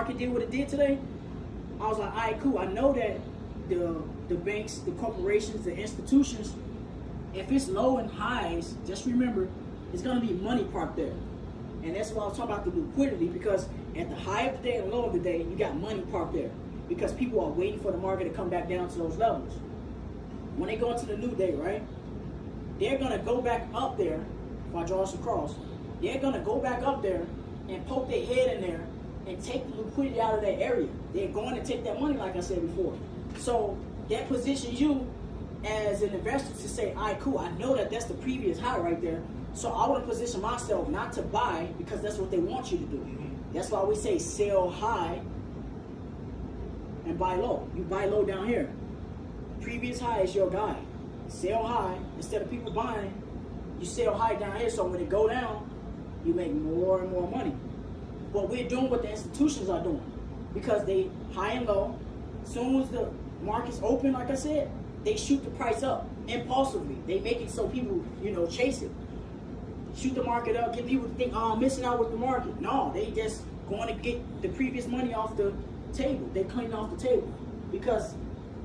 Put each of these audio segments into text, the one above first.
market did what it did today, I was like, all right, cool. I know that the banks, the corporations, the institutions, if it's low and highs, just remember, it's going to be money parked there. And that's why I was talking about the liquidity, because at the high of the day and low of the day, you got money parked there because people are waiting for the market to come back down to those levels. When they go into the new day, right, they're going to go back up there. If I draw this across, they're going to go back up there and poke their head in there and take the liquidity out of that area. They're going to take that money, like I said before. So that positions you as an investor to say, all right, cool, I know that that's the previous high right there. So I want to position myself not to buy because that's what they want you to do. That's why we say sell high and buy low. You buy low down here. Previous high is your guide. Sell high. Instead of people buying, you sell high down here. So when it go down, you make more and more money. But we're doing what the institutions are doing because they high and low. As soon as the market's open, like I said, they shoot the price up impulsively. They make it so people, chase it. Shoot the market up, get people to think, oh, I'm missing out with the market. No, they just going to get the previous money off the table. They're cleaning off the table because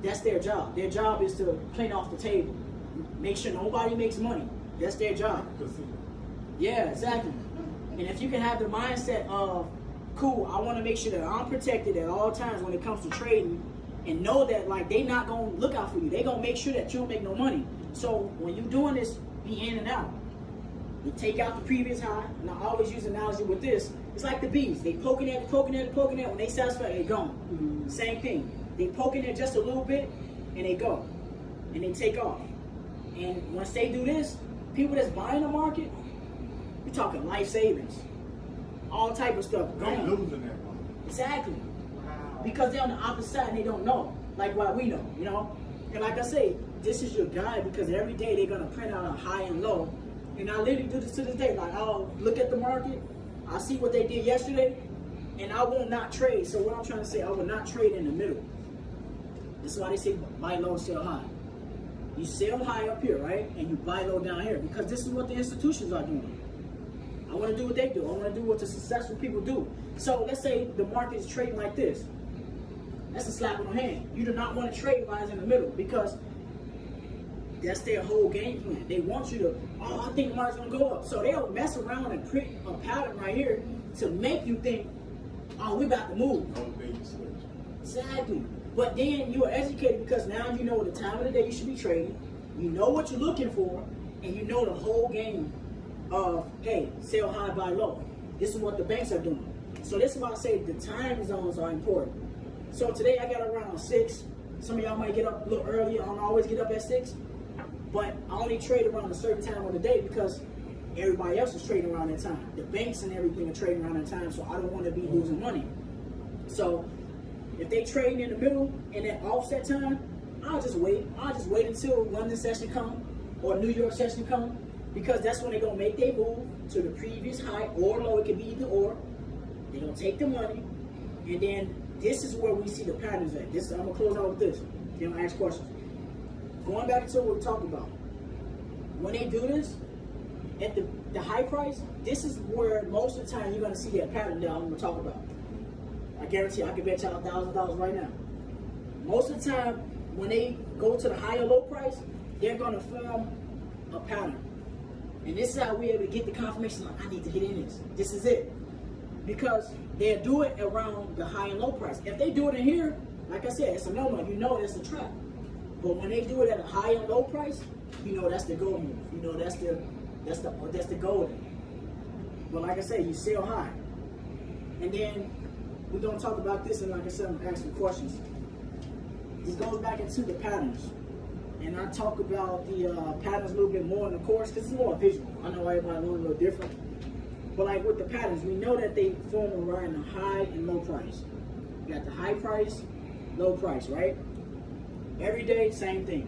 that's their job. Their job is to clean off the table. Make sure nobody makes money. That's their job. Yeah, exactly. And if you can have the mindset of, cool, I want to make sure that I'm protected at all times when it comes to trading, and know that like they not going to look out for you. They going to make sure that you don't make no money. So when you're doing this, be in and out. You take out the previous high, and I always use an analogy with this. It's like the bees. They poking at it, poking at it, poking at it. When they satisfy, they gone. Mm-hmm. Same thing. They poking it just a little bit, and they go. And they take off. And once they do this, people that's buying the market, we're talking life savings. All type of stuff. They're losing that money. Exactly. Wow. Because they're on the opposite side and they don't know. Like what we know, And like I say, this is your guide because every day they're going to print out a high and low. And I literally do this to this day. Like, I'll look at the market, I see what they did yesterday, and I will not trade. So what I'm trying to say, I will not trade in the middle. That's why they say buy low, sell high. You sell high up here, right? And you buy low down here because this is what the institutions are doing. I want to do what they do. I want to do what the successful people do. So let's say the market is trading like this. That's a slap on the hand. You do not want to trade while it's in the middle because that's their whole game plan. They want you to, I think the market's going to go up. So they'll mess around and print a pattern right here to make you think, we're about to move. Exactly. But then you are educated because now you know the time of the day you should be trading. You know what you're looking for, and you know the whole game of, hey, sell high, buy low. This is what the banks are doing. So this is why I say the time zones are important. So today I got around 6. Some of y'all might get up a little earlier. I don't always get up at 6. But I only trade around a certain time of the day because everybody else is trading around that time. The banks and everything are trading around that time, so I don't want to be losing money. So if they trading in the middle in that offset time, I'll just wait. I'll just wait until London session come or New York session come because that's when they're going to make their move to the previous high or low. It could be either or. They're going to take the money, and then this is where we see the patterns at. I'm going to close out with this. Then I'll ask questions. Going back to what we talked about, when they do this, at the high price, this is where most of the time you're going to see that pattern that I'm going to talk about. I guarantee I can bet y'all $1,000 right now. Most of the time, when they go to the high or low price, they're going to form a pattern. And this is how we're able to get the confirmation, like, I need to get in this. This is it. Because they'll do it around the high and low price. If they do it in here, like I said, it's a no-no. You know it's a trap. But when they do it at a high and low price, you know that's the gold move. You know that's the golden. But like I said, you sell high. And then we're gonna talk about this, and like I said, I'm gonna ask some questions. This goes back into the patterns. And I talk about the patterns a little bit more in the course because it's more visual. I know everybody learns a little different. But like with the patterns, we know that they form around the high and low price. You got the high price, low price, right? Every day, same thing.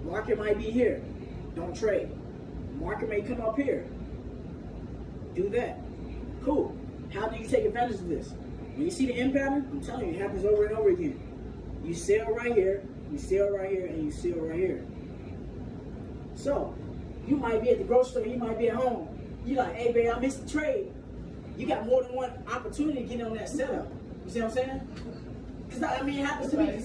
Market might be here. Don't trade. Market may come up here. Do that. Cool. How do you take advantage of this? When you see the M pattern, I'm telling you, it happens over and over again. You sell right here, you sell right here, and you sell right here. So, you might be at the grocery store, you might be at home. You're like, hey, babe, I missed the trade. you got more than one opportunity to get on that setup. You see what I'm saying? Because I mean, it happens to me.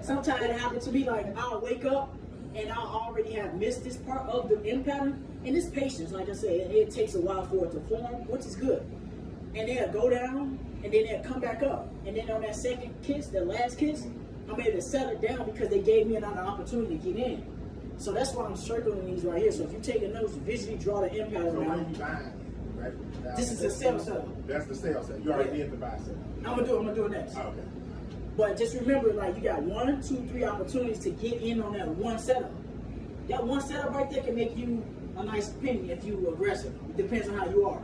Sometimes it happens to be like I'll wake up and I'll already have missed this part of the M pattern. And it's patience, like I said, it takes a while for it to form, which is good. And then it'll go down, and then it'll come back up. And then on that second kiss, the last kiss, I'm able to settle it down because they gave me another opportunity to get in. So that's why I'm circling these right here. So if you take a note, visually draw the M pattern around. So right? This is the sell setup. That's the sell setup. You already did the buy setup. I'm gonna do it next. Oh, okay. But just remember, like, you got 1, 2, 3 opportunities to get in on that one setup. That one setup right there can make you a nice penny if you aggressive. It depends on how you are.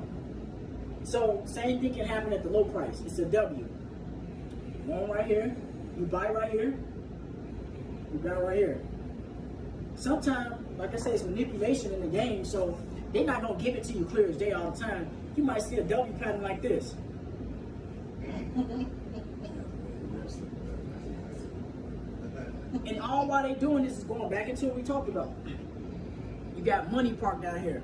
So same thing can happen at the low price. It's a W. One right here, you buy right here, you buy right here. Sometimes, like I said, it's manipulation in the game, so they're not gonna give it to you clear as day all the time. You might see a W pattern like this. And all while they doing this is going back into what we talked about. You got money parked down here.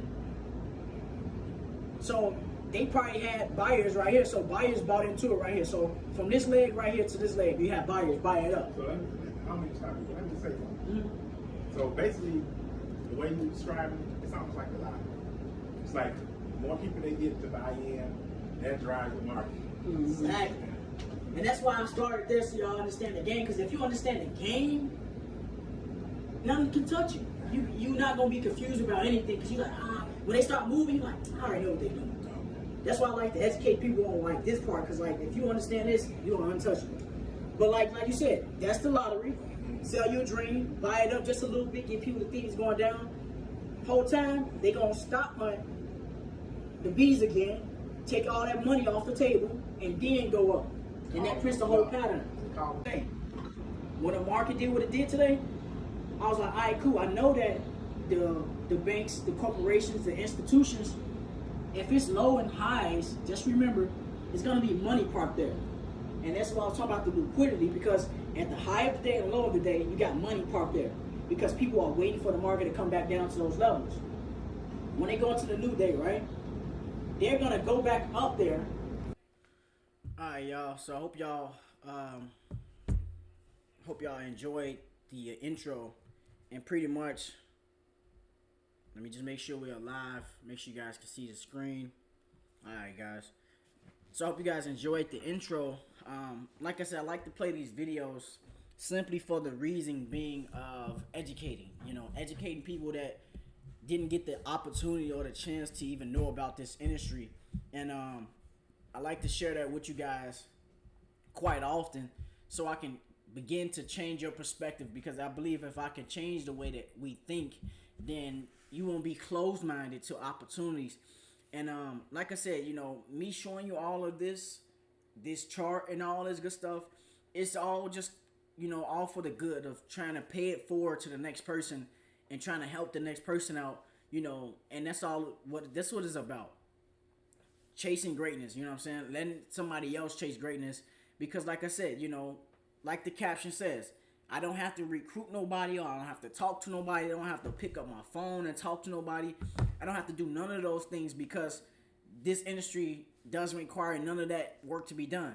So they probably had buyers right here. So buyers bought into it right here. So from this leg right here to this leg, you have buyers buy it up. So let me say something. So basically, the way you describe it, it's almost like a lot. It's like more people they get to buy in, that drives the market. Exactly. And that's why I started this, so y'all understand the game. Because if you understand the game, nothing can touch you. You're not going to be confused about anything. Because you're like, when they start moving, you're like, I already know what they're doing. That's why I like to educate people on like this part. Because like, if you understand this, you're untouchable. But like you said, that's the lottery. Sell your dream, buy it up just a little bit, get people to think it's going down. Whole time, they're going to stop on the B's again, take all that money off the table, and then go up. And that prints the whole pattern. When the market did what it did today, I was like, all right, cool. I know that the banks, the corporations, the institutions, if it's low and highs, just remember, it's going to be money parked there. And that's why I was talking about the liquidity, because at the high of the day and low of the day, you got money parked there. Because people are waiting for the market to come back down to those levels. When they go into the new day, right, they're going to go back up there. All right, y'all. So I hope y'all enjoyed the intro. And pretty much, let me just make sure we are live. Make sure you guys can see the screen. All right, guys. So I hope you guys enjoyed the intro. Like I said, I like to play these videos simply for the reason being of educating. Educating people that didn't get the opportunity or the chance to even know about this industry. And I like to share that with you guys quite often so I can begin to change your perspective, because I believe if I can change the way that we think, then you won't be closed-minded to opportunities. And like I said, me showing you all of this chart and all this good stuff, it's all just, all for the good of trying to pay it forward to the next person and trying to help the next person out, and that's what it's about. Chasing greatness, you know what I'm saying? Letting somebody else chase greatness, because like I said, like the caption says, I don't have to recruit nobody, or I don't have to talk to nobody. I don't have to pick up my phone and talk to nobody. I don't have to do none of those things, because this industry doesn't require none of that work to be done.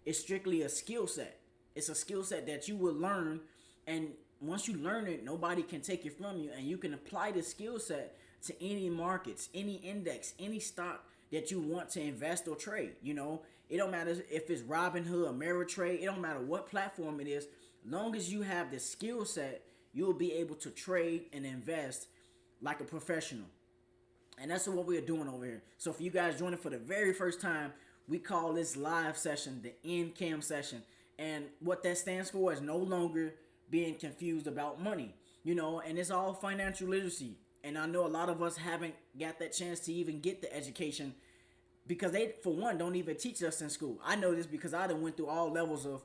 It's strictly a skill set. It's a skill set that you will learn, and once you learn it, nobody can take it from you, and you can apply the skill set to any markets, any index, any stock that you want to invest or trade. It don't matter if it's Robinhood, Ameritrade. It don't matter what platform it is. Long as you have the skill set, you'll be able to trade and invest like a professional. And that's what we're doing over here. So for you guys joining for the very first time, we call this live session the N.C.A.M session. And what that stands for is no longer being confused about money. And it's all financial literacy. And I know a lot of us haven't got that chance to even get the education, because they, for one, don't even teach us in school. I know this because I done went through all levels of,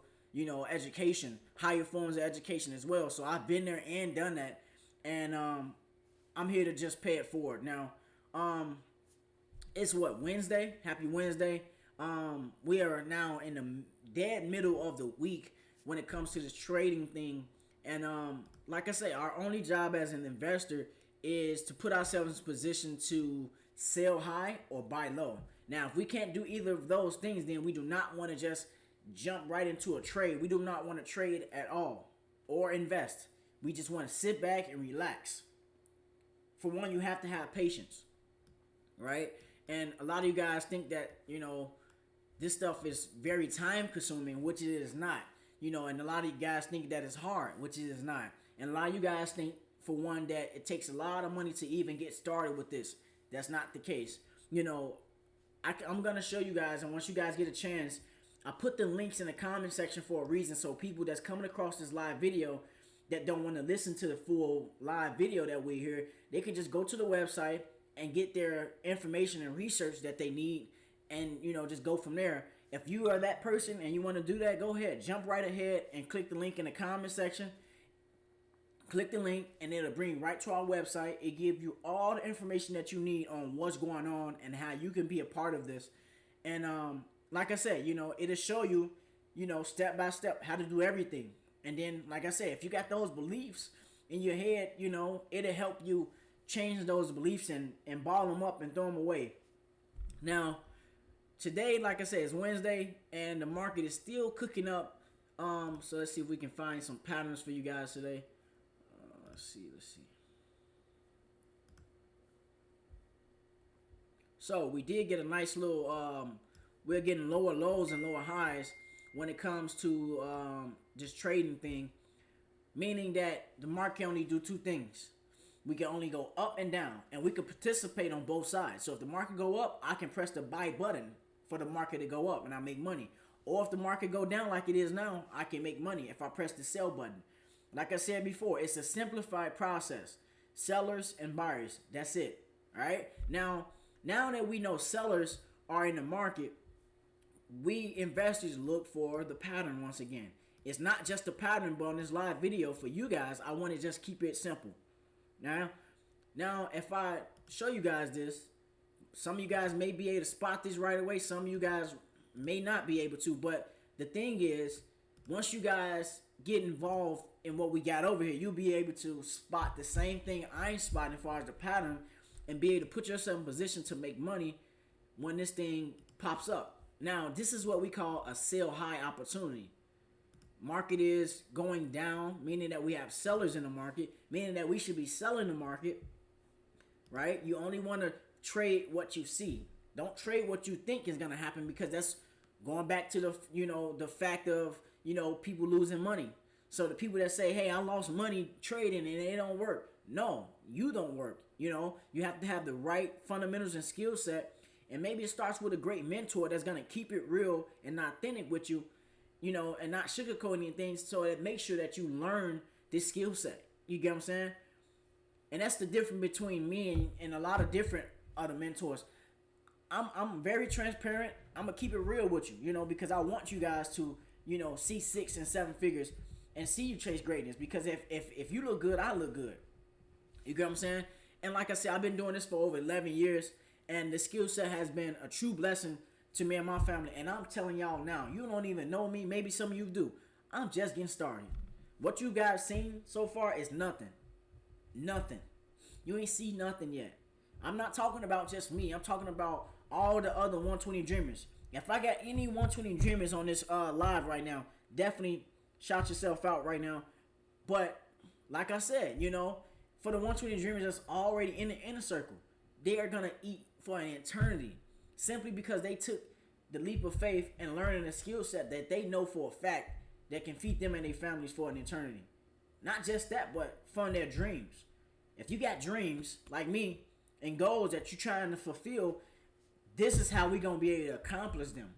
education, higher forms of education as well. So I've been there and done that. And I'm here to just pay it forward. Now, it's Wednesday? Happy Wednesday. We are now in the dead middle of the week when it comes to this trading thing. And like I say, our only job as an investor is to put ourselves in position to sell high or buy low. Now, if we can't do either of those things, then we do not want to just jump right into a trade. We do not want to trade at all or invest. We just want to sit back and relax. For one, you have to have patience, right? And a lot of you guys think that, this stuff is very time consuming, which it is not. And a lot of you guys think that it's hard, which it is not. And a lot of you guys think, for one, that it takes a lot of money to even get started with this. That's not the case. I'm going to show you guys, and once you guys get a chance, I put the links in the comment section for a reason, so people that's coming across this live video that don't want to listen to the full live video that we hear, they can just go to the website and get their information and research that they need, and just go from there. If you are that person and you want to do that, go ahead, jump right ahead and click the link in the comment section. Click the link and it'll bring you right to our website. It gives you all the information that you need on what's going on and how you can be a part of this. And like I said, it'll show you, step by step how to do everything. And then, like I said, if you got those beliefs in your head, it'll help you change those beliefs and ball them up and throw them away. Now, today, like I said, it's Wednesday and the market is still cooking up. So let's see if we can find some patterns for you guys today. Let's see. So we did get a nice little, we're getting lower lows and lower highs when it comes to this trading thing, meaning that the market can only do two things. We can only go up and down, and we can participate on both sides. So if the market go up, I can press the buy button for the market to go up and I make money. Or if the market go down like it is now, I can make money if I press the sell button. Like I said before, it's a simplified process. Sellers and buyers, that's it. All right. Now that we know sellers are in the market, we investors look for the pattern once again. It's not just a pattern, but on this live video for you guys, I want to just keep it simple. Now, if I show you guys this, some of you guys may be able to spot this right away. Some of you guys may not be able to. But the thing is, once you guys get involved in what we got over here, you'll be able to spot the same thing I'm spotting as far as the pattern and be able to put yourself in position to make money when this thing pops up. Now, this is what we call a sell high opportunity. Market is going down, meaning that we have sellers in the market, meaning that we should be selling the market, right? You only want to trade what you see. Don't trade what you think is going to happen, because that's going back to the fact of, people losing money. So the people that say, hey, I lost money trading and it don't work. No, you don't work. You have to have the right fundamentals and skill set. And maybe it starts with a great mentor that's going to keep it real and authentic with you, and not sugarcoat anything, so that makes sure that you learn this skill set. You get what I'm saying? And that's the difference between me and a lot of different other mentors. I'm very transparent. I'm going to keep it real with you, because I want you guys to, see 6 and 7 figures and see you chase greatness. Because if you look good, I look good. You get what I'm saying? And like I said, I've been doing this for over 11 years, and the skill set has been a true blessing to me and my family. And I'm telling y'all now, you don't even know me. Maybe some of you do. I'm just getting started. What you guys seen so far is nothing. Nothing. You ain't see nothing yet. I'm not talking about just me. I'm talking about all the other 120 dreamers. If I got any 120 dreamers on this live right now, definitely shout yourself out right now. But like I said, for the 120 dreamers that's already in the inner circle, they are going to eat for an eternity, simply because they took the leap of faith and learning a skill set that they know for a fact that can feed them and their families for an eternity. Not just that, but fund their dreams. If you got dreams like me and goals that you're trying to fulfill, this is how we're going to be able to accomplish them.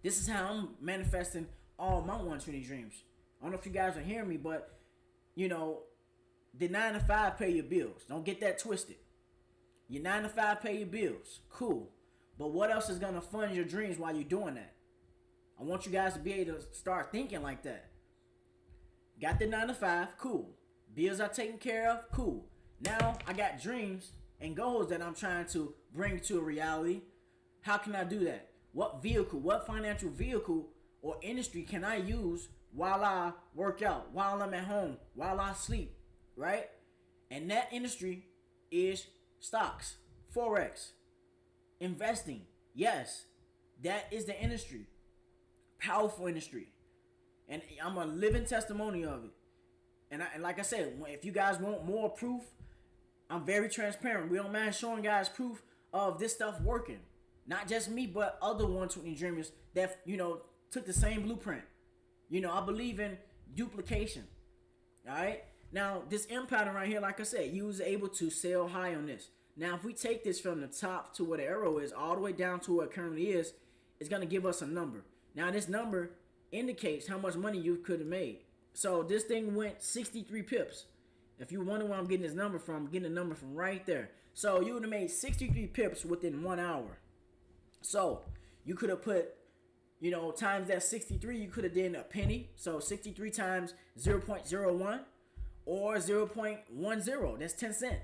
This is how I'm manifesting all my 120 dreams. I don't know if you guys are hearing me, but, the 9 to 5 pay your bills. Don't get that twisted. Your 9 to 5 pay your bills. Cool. But what else is going to fund your dreams while you're doing that? I want you guys to be able to start thinking like that. Got the 9 to 5. Cool. Bills are taken care of. Cool. Now I got dreams and goals that I'm trying to bring to a reality. How can I do that? What financial vehicle or industry can I use while I work out, while I'm at home, while I sleep, right? And that industry is stocks, Forex, investing. Yes, that is the industry. Powerful industry. And I'm a living testimony of it. And like I said, if you guys want more proof, I'm very transparent. We don't mind showing guys proof of this stuff working. Not just me, but other 120 dreamers that, took the same blueprint. I believe in duplication. All right? Now, this M pattern right here, like I said, you was able to sell high on this. Now, if we take this from the top to where the arrow is, all the way down to where it currently is, it's going to give us a number. Now, this number indicates how much money you could have made. So, this thing went 63 pips. If you wonder where I'm getting this number from, I'm getting the number from right there. So, you would have made 63 pips within 1 hour. So, you could have put, times that 63, you could have done a penny. So, 63 times 0.01 or 0.10. That's 10 cents.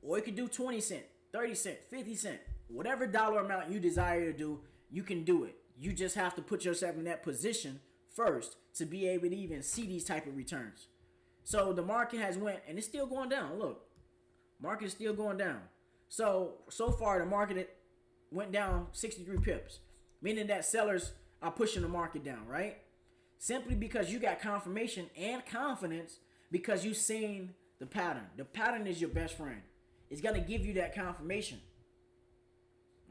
Or you could do 20 cents, 30 cents, 50 cents. Whatever dollar amount you desire to do, you can do it. You just have to put yourself in that position first to be able to even see these type of returns. So the market has went, and it's still going down. Look, market is still going down. So far the market went down 63 pips, meaning that sellers are pushing the market down, right? Simply because you got confirmation and confidence because you've seen the pattern. The pattern is your best friend. It's going to give you that confirmation.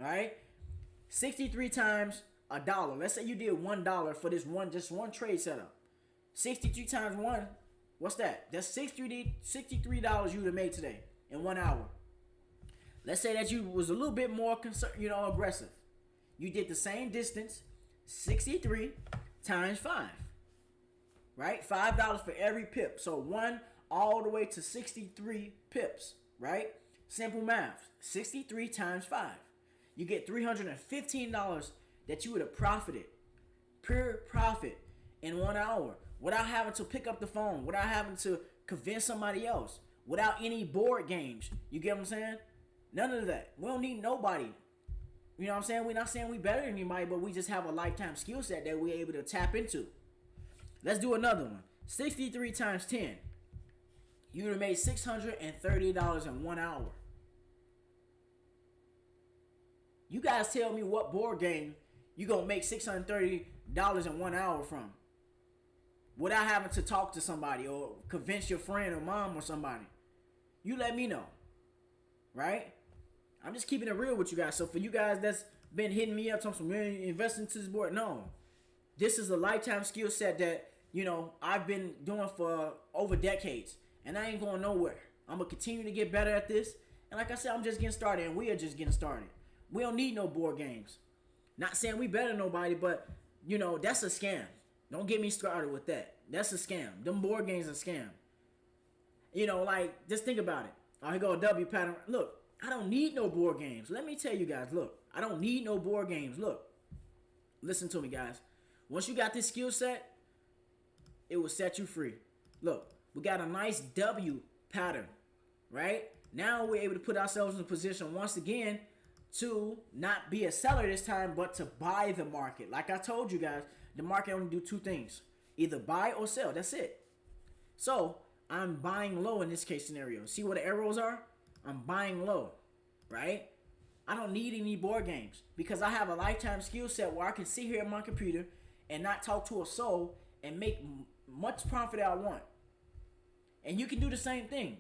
All right? 63 times a dollar. Let's say you did $1 for this just one trade setup. 63 times 1, what's that? That's $63 you would have made today in 1 hour. Let's say that you was a little bit more aggressive. You did the same distance, 63 times 5. Right? $5 for every pip. So 1 all the way to 63 pips. Right? Simple math. 63 times 5. You get $315 that you would have profited. Pure profit in 1 hour. Without having to pick up the phone. Without having to convince somebody else. Without any board games. You get what I'm saying? None of that. We don't need nobody. You know what I'm saying? We're not saying we better than anybody, but we just have a lifetime skill set that we're able to tap into. Let's do another one. 63 times 10. You would have made $630 in 1 hour. You guys tell me what board game you going to make $630 in 1 hour from. Without having to talk to somebody or convince your friend or mom or somebody. You let me know. Right? I'm just keeping it real with you guys. So for you guys that's been hitting me up, talking about investing into this board, no. This is a lifetime skill set that, I've been doing for over decades. And I ain't going nowhere. I'm going to continue to get better at this. And like I said, I'm just getting started. And we are just getting started. We don't need no board games. Not saying we better than nobody, but, that's a scam. Don't get me started with that. That's a scam. Them board games are a scam. Just think about it. Oh, here go a W pattern. Look, I don't need no board games. Let me tell you guys, look. I don't need no board games. Look. Listen to me, guys. Once you got this skill set, it will set you free. Look, we got a nice W pattern, right? Now we're able to put ourselves in a position once again to not be a seller this time, but to buy the market. Like I told you guys, the market only do two things. Either buy or sell. That's it. So, I'm buying low in this case scenario. See where the arrows are? I'm buying low, right? I don't need any board games because I have a lifetime skill set where I can sit here at my computer and not talk to a soul and make much profit that I want. And you can do the same thing.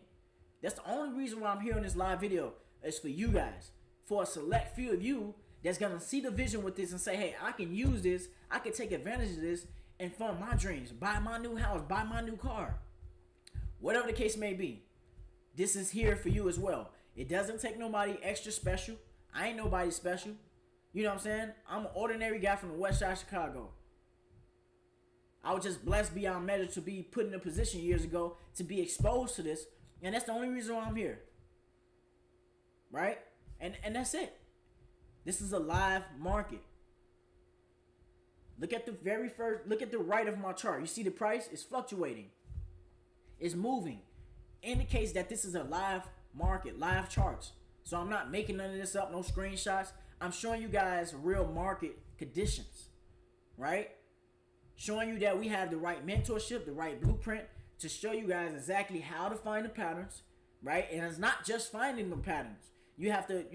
That's the only reason why I'm here on this live video is for you guys. For a select few of you that's going to see the vision with this and say, hey, I can use this. I can take advantage of this and fund my dreams. Buy my new house. Buy my new car. Whatever the case may be. This is here for you as well. It doesn't take nobody extra special. I ain't nobody special. You know what I'm saying? I'm an ordinary guy from the west side of Chicago. I was just blessed beyond measure to be put in a position years ago to be exposed to this. And that's the only reason why I'm here. Right? And that's it. This is a live market. Look at the right of my chart. You see the price? It's fluctuating. It's moving. Indicates that this is a live market, live charts. So I'm not making none of this up, no screenshots. I'm showing you guys real market conditions. Right? Showing you that we have the right mentorship, the right blueprint to show you guys exactly how to find the patterns, right? And it's not just finding the patterns. You have to,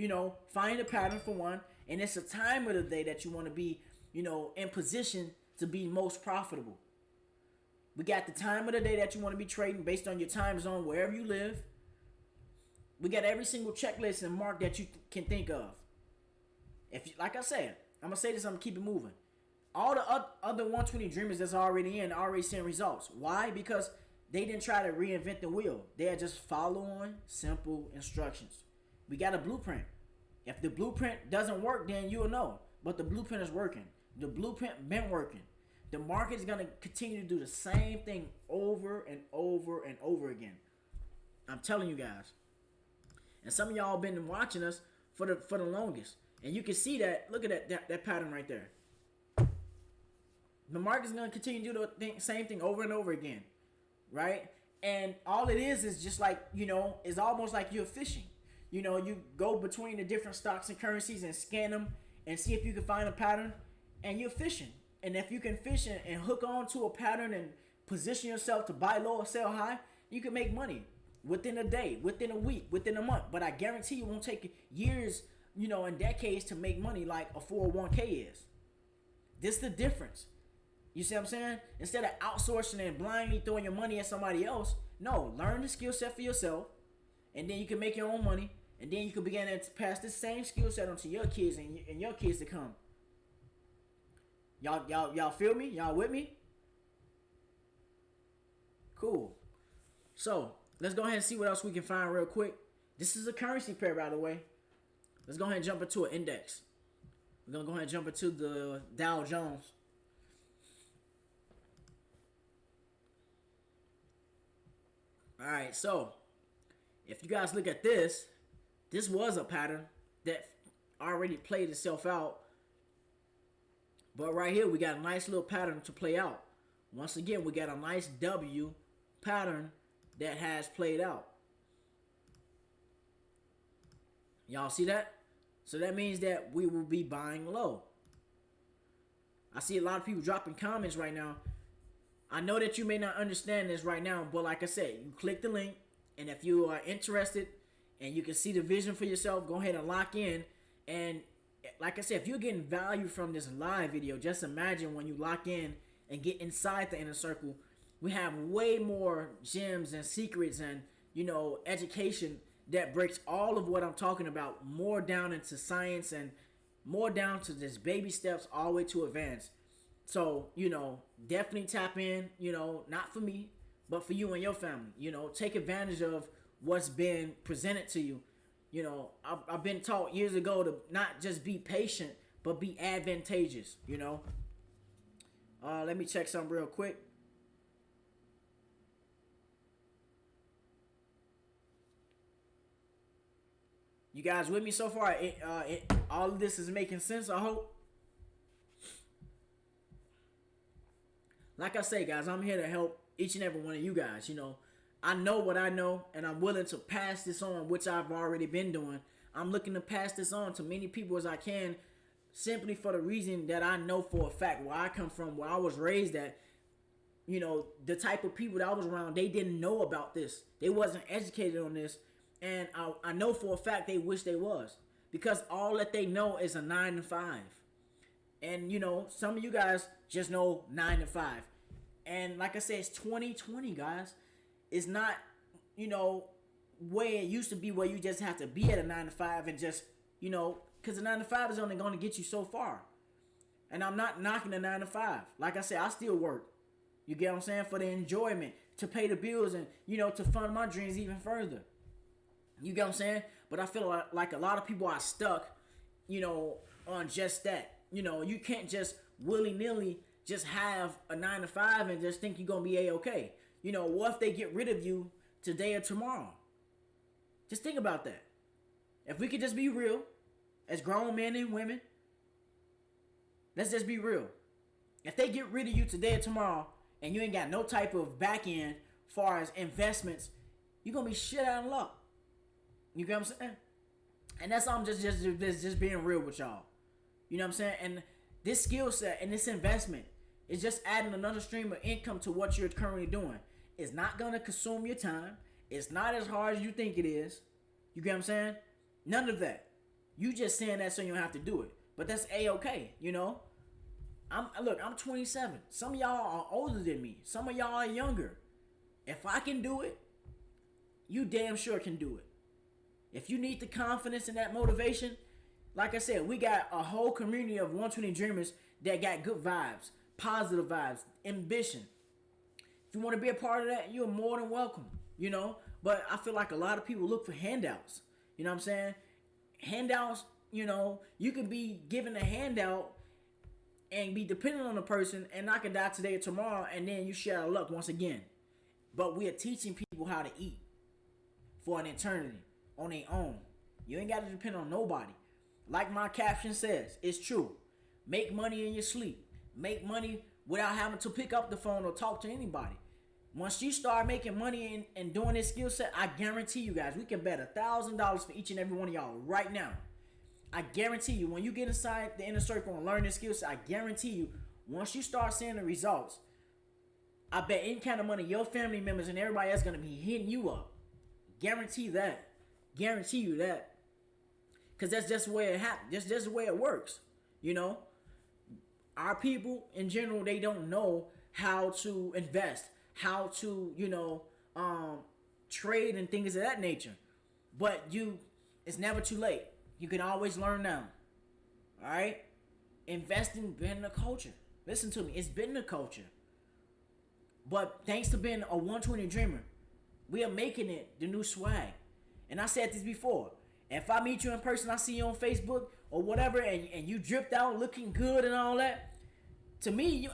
find a pattern for one, and it's a time of the day that you want to be, in position to be most profitable. We got the time of the day that you want to be trading based on your time zone, wherever you live. We got every single checklist and mark that you can think of. Like I said, I'm going to say this, I'm going to keep it moving. All the other 120 dreamers that's already already seeing results. Why? Because they didn't try to reinvent the wheel. They are just following simple instructions. We got a blueprint. If the blueprint doesn't work, then you'll know. But the blueprint is working. The blueprint been working. The market is going to continue to do the same thing over and over and over again. I'm telling you guys. And some of y'all been watching us for the longest. And you can see that. Look at that pattern right there. The market's going to continue to do the same thing over and over again. Right? And all it is just like, it's almost like you're fishing. You go between the different stocks and currencies and scan them and see if you can find a pattern, and you're fishing. And if you can fish and hook on to a pattern and position yourself to buy low or sell high, you can make money within a day, within a week, within a month. But I guarantee you won't take years, and decades to make money like a 401k is. This is the difference. You see what I'm saying? Instead of outsourcing and blindly throwing your money at somebody else, no, learn the skill set for yourself, and then you can make your own money. And then you can begin to pass this same skill set on to your kids and your kids to come. Y'all feel me? Y'all with me? Cool. So, let's go ahead and see what else we can find real quick. This is a currency pair, by the way. Let's go ahead and jump into an index. We're going to go ahead and jump into the Dow Jones. Alright, so, if you guys look at this, this was a pattern that already played itself out. But right here, we got a nice little pattern to play out. Once again, we got a nice W pattern that has played out. Y'all see that? So that means that we will be buying low. I see a lot of people dropping comments right now. I know that you may not understand this right now, but like I said, you click the link, and if you are interested, and you can see the vision for yourself, go ahead and lock in. And like I said, if you're getting value from this live video, just imagine when you lock in and get inside the inner circle, we have way more gems and secrets and, education that breaks all of what I'm talking about more down into science and more down to just baby steps all the way to advance. So, definitely tap in, not for me, but for you and your family. Take advantage of what's been presented to you. I've been taught years ago to not just be patient, but be advantageous, Let me check something real quick. You guys with me so far? All of this is making sense, I hope. Like I say, guys, I'm here to help each and every one of you guys, I know what I know, and I'm willing to pass this on, which I've already been doing. I'm looking to pass this on to many people as I can, simply for the reason that I know for a fact where I come from, where I was raised at, the type of people that I was around, they didn't know about this. They wasn't educated on this, and I know for a fact they wish they was, because all that they know is a 9 to 5. And, some of you guys just know 9 to 5. And like I said, it's 2020, guys. It's not, way it used to be where you just have to be at a 9 to 5 and just, because the 9 to 5 is only going to get you so far. And I'm not knocking the 9 to 5. Like I said, I still work. You get what I'm saying? For the enjoyment, to pay the bills and, to fund my dreams even further. You get what I'm saying? But I feel like a lot of people are stuck, on just that. You can't just willy-nilly just have a 9 to 5 and just think you're going to be A-okay. What if they get rid of you today or tomorrow? Just think about that. If we could just be real, as grown men and women, let's just be real. If they get rid of you today or tomorrow, and you ain't got no type of back end far as investments, you're going to be shit out of luck. You get what I'm saying? And that's all I'm just being real with y'all. You know what I'm saying? And this skill set and this investment is just adding another stream of income to what you're currently doing. It's not going to consume your time. It's not as hard as you think it is. You get what I'm saying? None of that. You just saying that so you don't have to do it. But that's A-okay, you know? I'm 27. Some of y'all are older than me. Some of y'all are younger. If I can do it, you damn sure can do it. If you need the confidence and that motivation, like I said, we got a whole community of 120 dreamers that got good vibes, positive vibes, ambition. If you want to be a part of that, you're more than welcome, you know? But I feel like a lot of people look for handouts. You know what I'm saying? Handouts, you know, you can be given a handout and be dependent on the person and I can die today or tomorrow and then you share our luck once again. But we are teaching people how to eat for an eternity on their own. You ain't got to depend on nobody. Like my caption says, it's true. Make money in your sleep. Make money without having to pick up the phone or talk to anybody. Once you start making money and doing this skill set, I guarantee you guys, we can bet $1,000 for each and every one of y'all right now. I guarantee you, when you get inside the inner circle and learn this skill set, I guarantee you, once you start seeing the results, I bet any kind of money your family members and everybody else going to be hitting you up. Guarantee that. Guarantee you that. Because that's just the way it happens. That's just the way it works. You know? Our people, in general, they don't know how to invest. How to, you know, trade and things of that nature. But it's never too late. You can always learn now. Alright? Investing been the culture. Listen to me. It's been the culture. But thanks to being a 120 dreamer, we are making it the new swag. And I said this before. If I meet you in person, I see you on Facebook or whatever, and you dripped out looking good and all that, to me,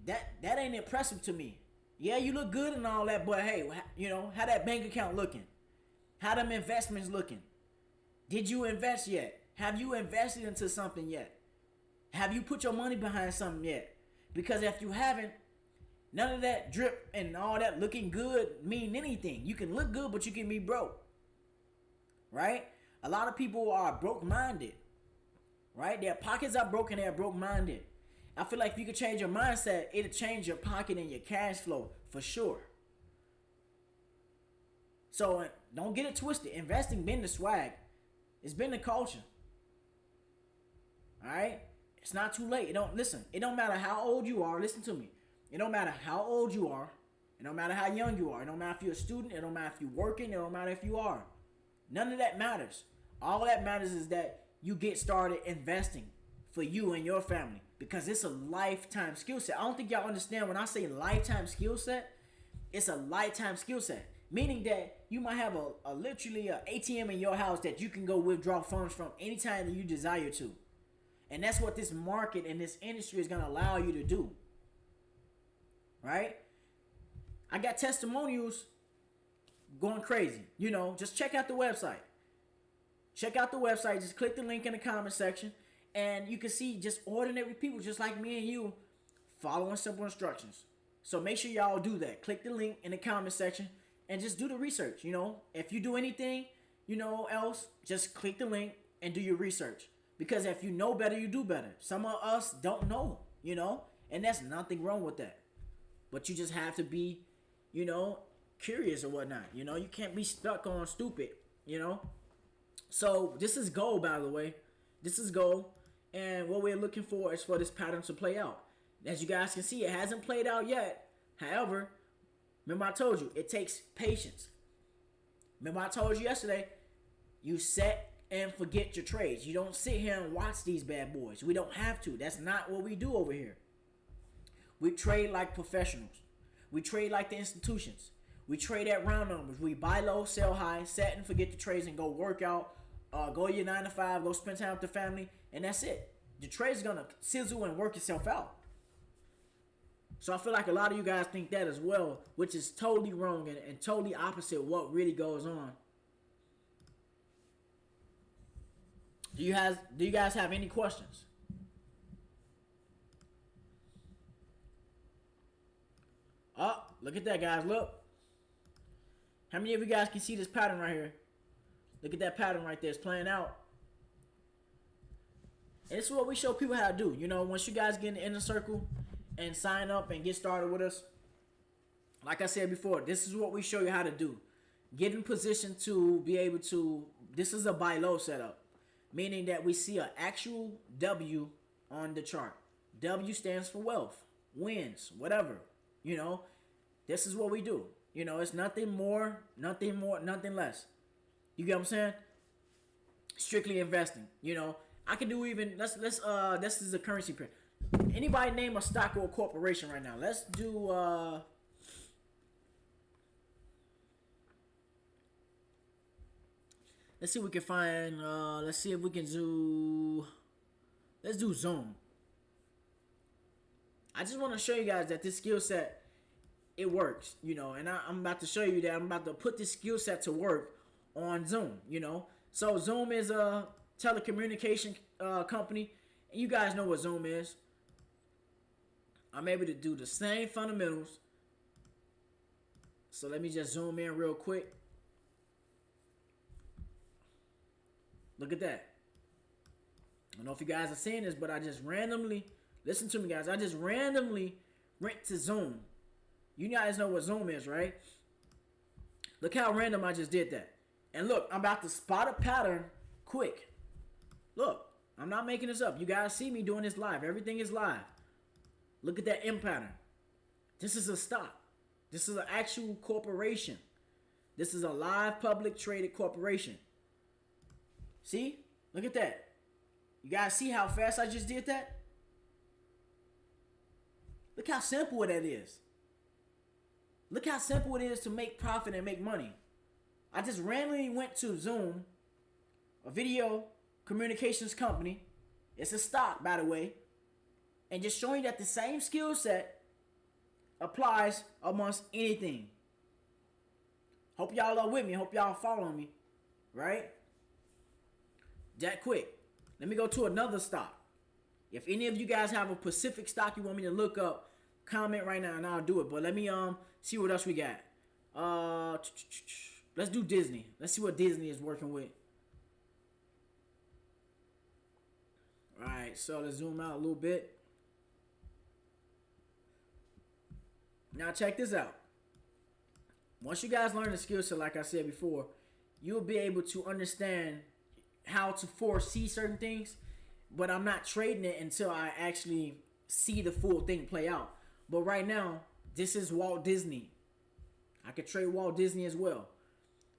that ain't impressive to me. Yeah, you look good and all that, but hey, you know, how that bank account looking? How them investments looking? Did you invest yet? Have you invested into something yet? Have you put your money behind something yet? Because if you haven't, none of that drip and all that looking good mean anything. You can look good, but you can be broke. Right? A lot of people are broke-minded. Right? Their pockets are broken, they're broke-minded. I feel like if you could change your mindset, it'll change your pocket and your cash flow for sure. So don't get it twisted. Investing been the swag. It's been the culture. Alright? It's not too late. It don't matter how old you are. Listen to me. It don't matter how old you are. It don't matter how young you are. It don't matter if you're a student. It don't matter if you're working. It don't matter if you are. None of that matters. All that matters is that you get started investing for you and your family. Because it's a lifetime skill set. I don't think y'all understand when I say lifetime skill set, it's a lifetime skill set. Meaning that you might have literally a ATM in your house that you can go withdraw funds from anytime that you desire to. And that's what this market and this industry is going to allow you to do. Right? I got testimonials going crazy. You know, just check out the website. Check out the website. Just click the link in the comment section. And you can see just ordinary people just like me and you following simple instructions. So make sure y'all do that. Click the link in the comment section and just do the research. You know, if you do anything, you know, else, just click the link and do your research. Because if you know better, you do better. Some of us don't know, you know, and there's nothing wrong with that. But you just have to be, you know, curious or whatnot. You know, you can't be stuck on stupid, you know. So this is gold, by the way. This is gold. And what we're looking for is for this pattern to play out. As you guys can see, it hasn't played out yet. However, remember I told you, it takes patience. Remember I told you yesterday, you set and forget your trades. You don't sit here and watch these bad boys. We don't have to. That's not what we do over here. We trade like professionals. We trade like the institutions. We trade at round numbers. We buy low, sell high, set and forget the trades and go work out. Go your 9 to 5, go spend time with the family, and that's it. The trade's gonna sizzle and work itself out. So I feel like a lot of you guys think that as well, which is totally wrong and totally opposite of what really goes on. Do you guys have any questions? Oh, look at that, guys. Look. How many of you guys can see this pattern right here? Look at that pattern right there. It's playing out. And this is what we show people how to do. You know, once you guys get in the inner circle and sign up and get started with us, like I said before, this is what we show you how to do. Get in position to be able to this is a buy low setup, meaning that we see an actual W on the chart. W stands for wealth, wins, whatever. You know, this is what we do. You know, it's nothing more, nothing less. You get what I'm saying? Strictly investing. You know, I can do even let's this is a currency pair. Anybody name a stock or a corporation right now? Let's do let's see if we can find let's see if we can do let's do Zoom. I just want to show you guys that this skill set, it works, you know, and I'm about to show you that I'm about to put this skill set to work on Zoom, you know. So Zoom is a telecommunication company, and you guys know what Zoom is. I'm able to do the same fundamentals. So let me just zoom in real quick. Look at that. I don't know if you guys are seeing this, but I just randomly, listen to me guys, I just randomly went to Zoom. You guys know what Zoom is, right? Look how random I just did that. And look, I'm about to spot a pattern quick. Look, I'm not making this up. You guys see me doing this live. Everything is live. Look at that M pattern. This is a stock. This is an actual corporation. This is a live public traded corporation. See? Look at that. You guys see how fast I just did that? Look how simple that is. Look how simple it is to make profit and make money. I just randomly went to Zoom, a video communications company. It's a stock, by the way. And just showing that the same skill set applies amongst anything. Hope y'all are with me. Hope y'all following me. Right? That quick. Let me go to another stock. If any of you guys have a specific stock you want me to look up, comment right now and I'll do it. But let me see what else we got. Let's do Disney. Let's see what Disney is working with. Alright, so let's zoom out a little bit. Now check this out. Once you guys learn the skill set, like I said before, you'll be able to understand how to foresee certain things. But I'm not trading it until I actually see the full thing play out. But right now, this is Walt Disney. I could trade Walt Disney as well.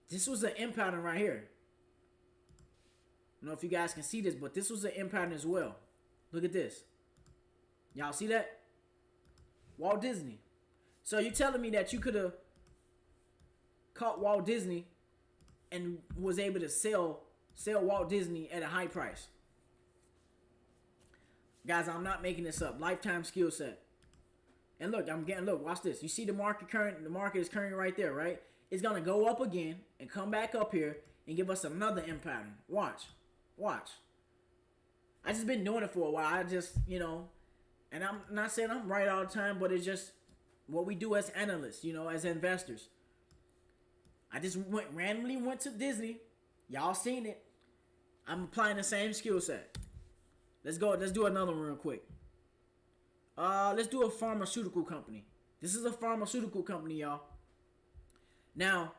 This was an M pattern right here. I don't know if you guys can see this, but this was an M pattern as well. Look at this. Y'all see that? Walt Disney. So you're telling me that you could have caught Walt Disney and was able to sell Walt Disney at a high price. Guys, I'm not making this up. Lifetime skill set. And look, look, watch this. You see the market is currently right there, right? It's going to go up again and come back up here and give us another M pattern. Watch. Watch. I just been doing it for a while. I just, you know, and I'm not saying I'm right all the time, but it's just what we do as analysts, you know, as investors. I just randomly went to Disney. Y'all seen it. I'm applying the same skill set. Let's go. Let's do another one real quick. Let's do a pharmaceutical company. This is a pharmaceutical company, y'all. Now,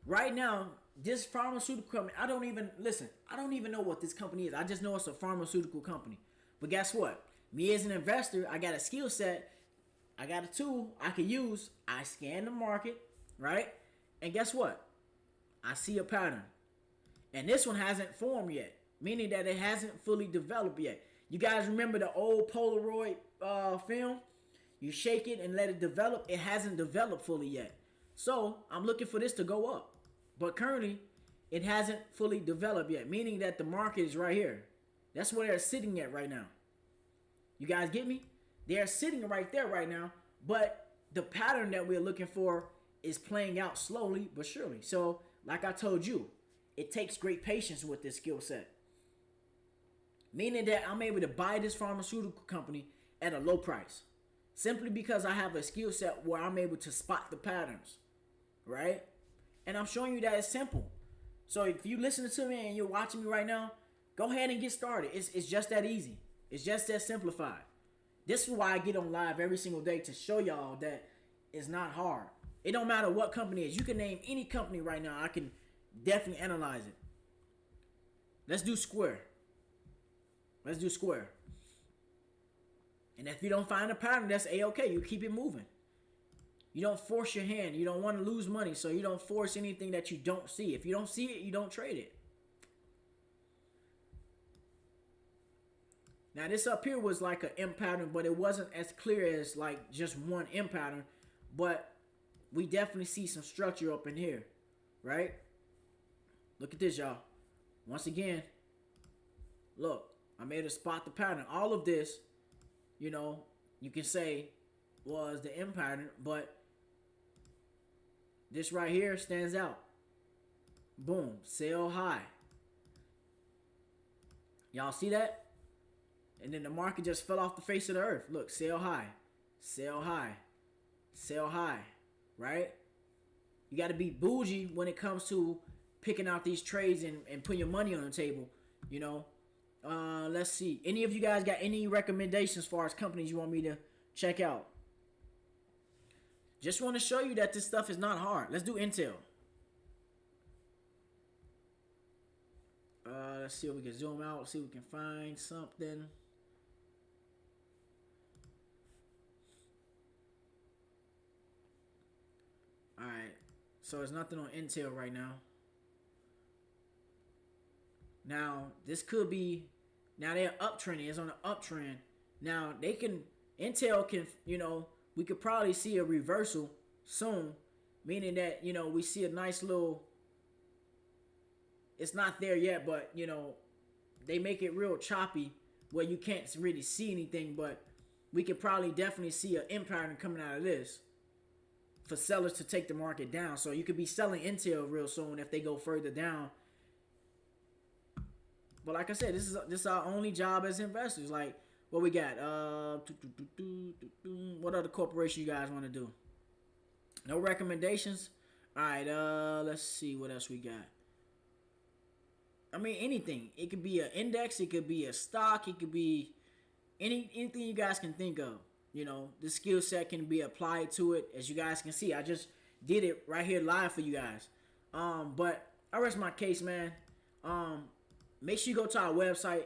right now, this pharmaceutical company, I don't even know what this company is. I just know it's a pharmaceutical company. But guess what? Me as an investor, I got a skill set. I got a tool I can use. I scan the market, right? And guess what? I see a pattern. And this one hasn't formed yet, meaning that it hasn't fully developed yet. You guys remember the old Polaroid film? You shake it and let it develop. It hasn't developed fully yet. So I'm looking for this to go up. But currently, it hasn't fully developed yet, meaning that the market is right here. That's where they're sitting at right now. You guys get me? They're sitting right there right now, but the pattern that we're looking for is playing out slowly but surely. So, like I told you, it takes great patience with this skill set. Meaning that I'm able to buy this pharmaceutical company at a low price. Simply because I have a skill set where I'm able to spot the patterns. Right? And I'm showing you that it's simple. So if you listen to me and you're watching me right now, go ahead and get started. It's just that easy. It's just that simplified. This is why I get on live every single day to show y'all that it's not hard. It don't matter what company it is. You can name any company right now. I can definitely analyze it. let's do square. Let's do square. And if you don't find a pattern, that's A-okay. You keep it moving. You don't force your hand. You don't want to lose money, so you don't force anything that you don't see. If you don't see it, you don't trade it. Now, this up here was like an M pattern, but it wasn't as clear as like just one M pattern. But we definitely see some structure up in here, right? Look at this, y'all. Once again, look, I'm able to spot the pattern. All of this, you know, you can say was the M pattern, but this right here stands out. Boom, sell high. Y'all see that? And then the market just fell off the face of the earth. Look, sell high, sell high, sell high, right? You got to be bougie when it comes to picking out these trades and putting your money on the table, you know. Let's see. Any of you guys got any recommendations as far as companies you want me to check out? Just want to show you that this stuff is not hard. Let's do Intel. Let's see if we can zoom out, see if we can find something. Alright, so there's nothing on Intel right now. Now, this could be, now they're uptrending, it's on an uptrend. Now, they can, Intel can, you know, we could probably see a reversal soon, meaning that, you know, we see a nice little, it's not there yet, but, you know, they make it real choppy where you can't really see anything, but we could probably definitely see an M pattern coming out of this for sellers to take the market down. So you could be selling Intel real soon if they go further down. But like I said, this is our only job as investors. Like, what we got? What other corporation you guys want to do? No recommendations? All right, let's see what else we got. I mean, anything. It could be an index. It could be a stock. It could be anything you guys can think of. You know, the skill set can be applied to it. As you guys can see, I just did it right here live for you guys. But I rest my case, man. Make sure you go to our website.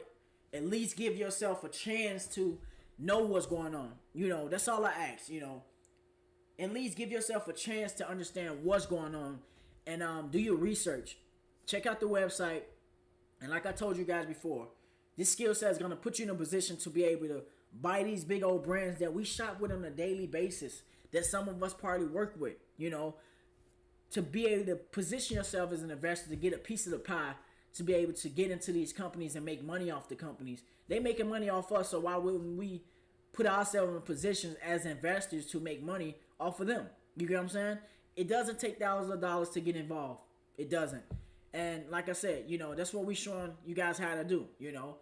At least give yourself a chance to know what's going on. You know, that's all I ask, you know. At least give yourself a chance to understand what's going on. And do your research. Check out the website. And like I told you guys before, this skill set is going to put you in a position to be able to buy these big old brands that we shop with on a daily basis, that some of us probably work with, you know, to be able to position yourself as an investor to get a piece of the pie, to be able to get into these companies and make money off the companies. They making money off us, so why wouldn't we put ourselves in positions as investors to make money off of them? You get what I'm saying? It doesn't take thousands of dollars to get involved. It doesn't. And like I said, you know, that's what we're showing you guys how to do, you know.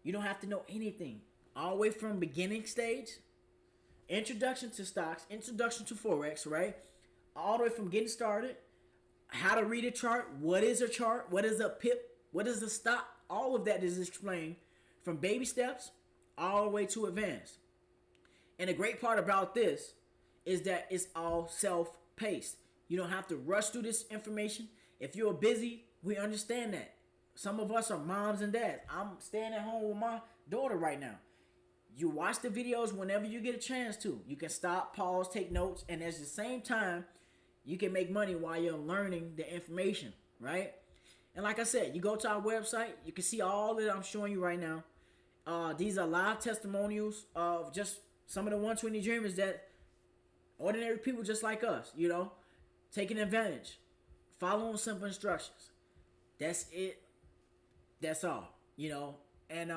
You don't have to know anything. All the way from beginning stage, introduction to stocks, introduction to Forex, right? All the way from getting started, how to read a chart, what is a chart, what is a pip, what is a stock, all of that is explained from baby steps all the way to advanced. And the great part about this is that it's all self-paced. You don't have to rush through this information. If you're busy, we understand that. Some of us are moms and dads. I'm staying at home with my daughter right now. You watch the videos whenever you get a chance to. You can stop, pause, take notes, and at the same time, you can make money while you're learning the information, right? And like I said, you go to our website, you can see all that I'm showing you right now. These are live testimonials of just some of the 120 dreamers that ordinary people just like us, you know, taking advantage, following simple instructions. That's it. That's all, you know. And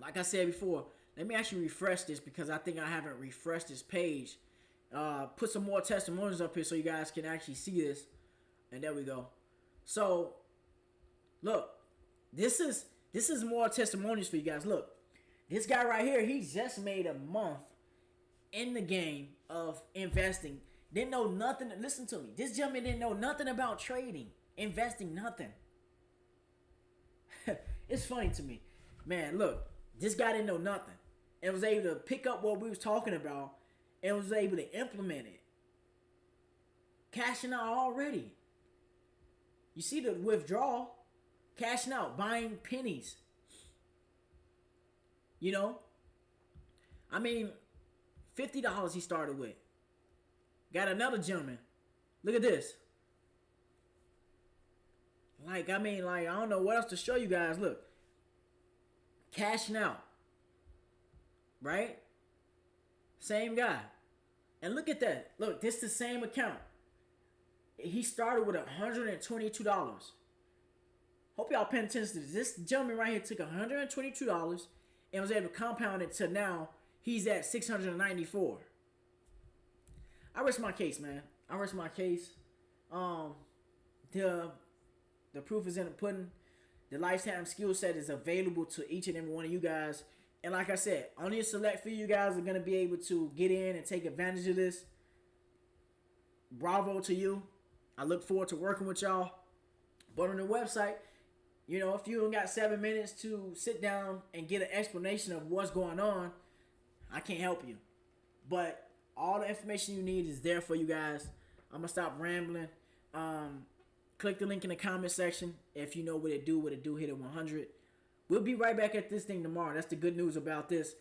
like I said before, let me actually refresh this because I think I haven't refreshed this page. Put some more testimonials up here so you guys can actually see this. And there we go. So, look, this is more testimonials for you guys. Look, this guy right here, he just made a month in the game of investing. Didn't know nothing. Listen to me. This gentleman didn't know nothing about trading, investing, nothing. It's funny to me. Man, look, this guy didn't know nothing and was able to pick up what we was talking about and was able to implement it. Cashing out already. You see the withdrawal. cashing out, buying pennies. You know? I mean, $50 he started with. Got another gentleman. Look at this. Like, I mean, like, I don't know what else to show you guys. Look. Cashing out. Right? Same guy. And look at that. Look, this is the same account. He started with $122. Hope y'all paying attention to this. This gentleman right here took $122 and was able to compound it to now he's at $694. I rest my case, man. I rest my case. The proof is in the pudding. The lifetime skill set is available to each and every one of you guys. And like I said, only a select few of you guys are going to be able to get in and take advantage of this. Bravo to you. I look forward to working with y'all. But on the website, you know, if you don't got 7 minutes to sit down and get an explanation of what's going on, I can't help you. But all the information you need is there for you guys. I'm going to stop rambling. Click the link in the comment section. If you know what it do, hit it 100. We'll be right back at this thing tomorrow. That's the good news about this.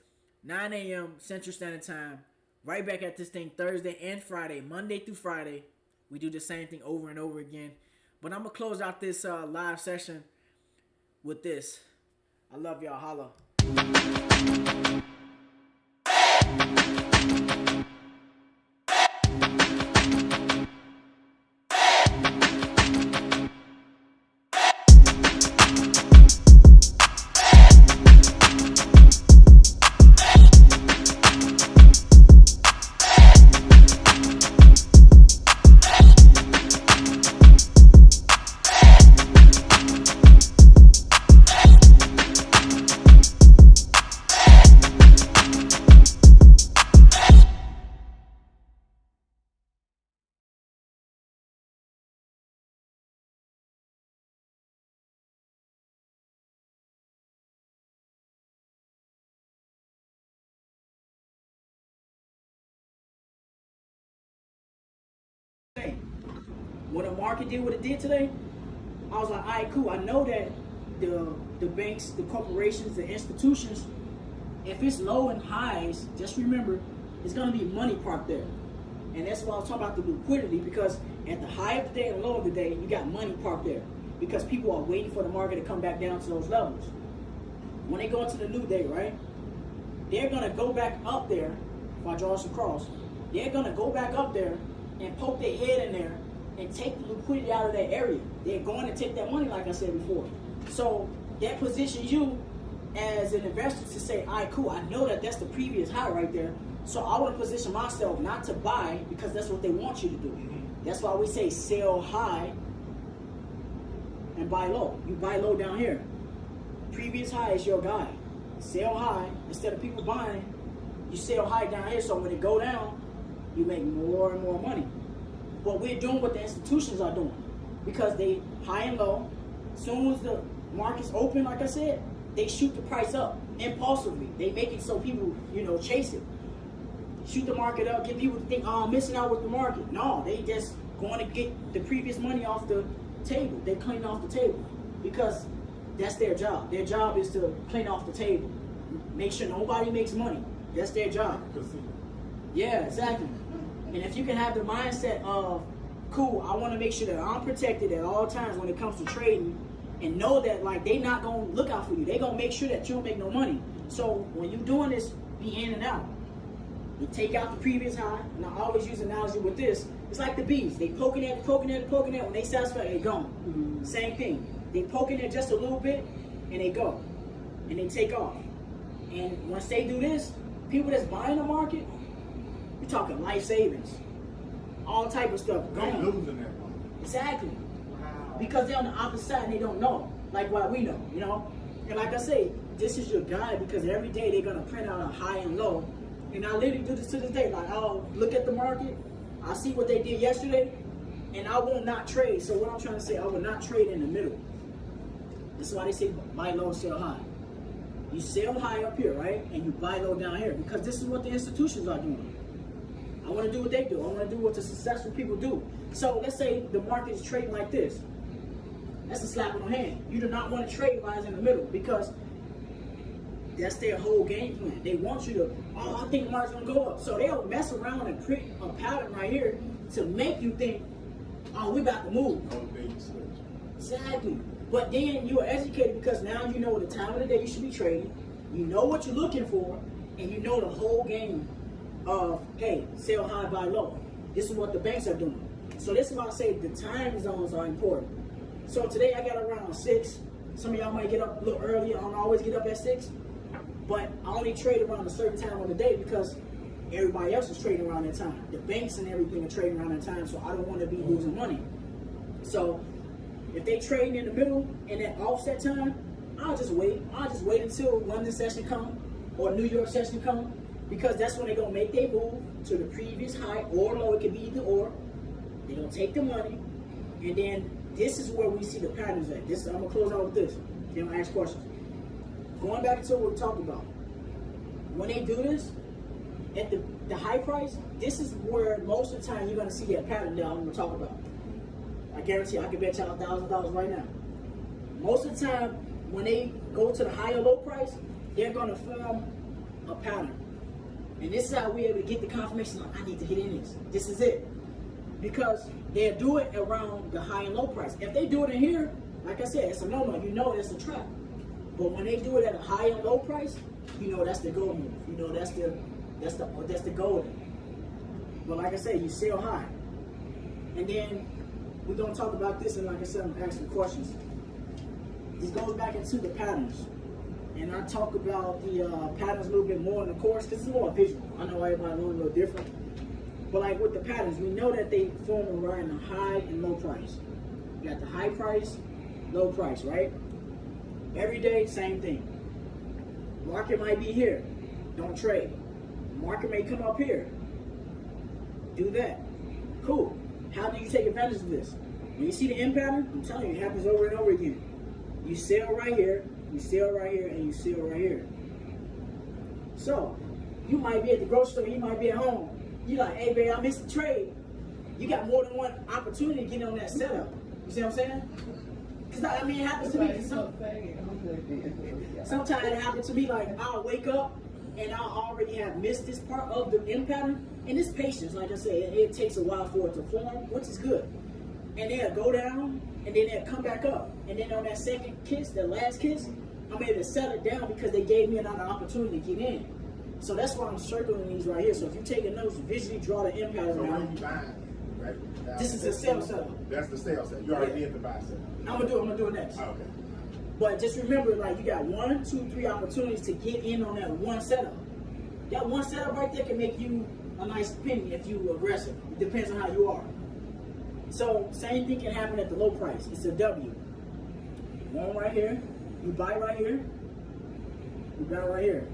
9 a.m. Central Standard Time. Right back at this thing Thursday and Friday. Monday through Friday. We do the same thing over and over again. But I'm going to close out this live session with this. I love y'all. Holla. When the market did what it did today, I was like, all right, cool. I know that the banks, the corporations, the institutions, if it's low and highs, just remember, it's going to be money parked there. And that's why I was talking about the liquidity, because at the high of the day and low of the day, you got money parked there because people are waiting for the market to come back down to those levels. When they go into the new day, right, they're going to go back up there. If I draw this across, they're going to go back up there and poke their head in there and take the liquidity out of that area. They're going to take that money, like I said before. So that positions you as an investor to say, all right, cool, I know that that's the previous high right there. So I want to position myself not to buy because that's what they want you to do. That's why we say sell high and buy low. You buy low down here. Previous high is your guide. Sell high. Instead of people buying, you sell high down here. So when it go down, you make more and more money. But we're doing what the institutions are doing because they high and low. As soon as the market's open, like I said, they shoot the price up impulsively. They make it so people, chase it. Shoot the market up, get people to think, oh, I'm missing out with the market. No, they just going to get the previous money off the table. They clean off the table because that's their job. Their job is to clean off the table. Make sure nobody makes money. That's their job. Yeah, exactly. And if you can have the mindset of, cool, I want to make sure that I'm protected at all times when it comes to trading, and know that they not going to look out for you. They going to make sure that you don't make no money. So when you're doing this, be in and out. You take out the previous high, and I always use an analogy with this. It's like the bees. They poking at it. When they satisfy, they gone. Mm-hmm. Same thing. They poking it just a little bit, and they go. And they take off. And once they do this, people that's buying the market, we're talking life savings. All type of stuff. They're losing that money. Exactly. Wow. Because they're on the opposite side and they don't know. Like what we know, And like I say, this is your guide because every day they're going to print out a high and low. And I literally do this to this day. I'll look at the market, I see what they did yesterday, and I will not trade. So what I'm trying to say, I will not trade in the middle. This is why they say buy low, sell high. You sell high up here, right? And you buy low down here because this is what the institutions are doing. I want to do what they do. I want to do what the successful people do. So let's say the market is trading like this. That's a slap on the hand. You do not want to trade guys in the middle because that's their whole game plan. They want you to, oh, I think the market's gonna go up. So they'll mess around and create a pattern right here to make you think, oh, we about to move. Exactly. But then you are educated because now you know the time of the day you should be trading. You know what you're looking for, and you know the whole game of, hey, sell high, buy low. This is what the banks are doing. So this is why I say the time zones are important. So today I got around 6. Some of y'all might get up a little earlier. I don't always get up at 6. But I only trade around a certain time of the day because everybody else is trading around that time. The banks and everything are trading around that time, so I don't want to be losing money. So if they trading in the middle in that offset time, I'll just wait. I'll just wait until London session come or New York session come, because that's when they're going to make their move to the previous high or low. It could be either or. They're going to take the money, and then this is where we see the patterns at. I'm going to close out with this. Then I'm going to ask questions. Going back to what we talked about. When they do this, at the high price, this is where most of the time you're going to see that pattern that I'm going to talk about. I guarantee I can bet y'all $1,000 right now. Most of the time, when they go to the high or low price, they're going to form a pattern. And this is how we're able to get the confirmation, like, I need to hit in this. This is it. Because they'll do it around the high and low price. If they do it in here, like I said, it's a no-no. You know it's a trap. But when they do it at a high and low price, you know that's the gold move. You know that's the golden. But like I said, you sell high. And then we're gonna talk about this, and like I said, I'm gonna ask some questions. This goes back into the patterns. And I talk about the patterns a little bit more in the course because it's more visual. I know everybody learns a little different. But like with the patterns, we know that they form around the high and low price. You got the high price, low price, right? Every day, same thing. Market might be here. Don't trade. Market may come up here. Do that. Cool. How do you take advantage of this? When you see the M pattern, I'm telling you, it happens over and over again. You sell right here, you sell right here, and you sell right here. So, you might be at the grocery store, you might be at home. You're like, hey, babe, I missed the trade. You got more than one opportunity to get on that setup. You see what I'm saying? Because, I mean, it happens to me. Sometimes it happens to me, like, I'll wake up and I'll already have missed this part of the M pattern. And it's patience, like I said. It takes a while for it to form, which is good. And they'll go down, and then they'll come back up. And then on that second kiss, that last kiss, I'm able to set it down because they gave me another opportunity to get in. So that's why I'm circling these right here. So if you take a note, visually draw the M pattern around. Right? This is a sell setup. That's the sell setup. You already did the buy setup. I'm gonna do it next. Oh, okay. But just remember, like, you got 1, 2, 3 opportunities to get in on that one setup. That one setup right there can make you a nice penny if you aggressive. It depends on how you are. So same thing can happen at the low price. It's a W. One right here, you buy right here, you buy right here.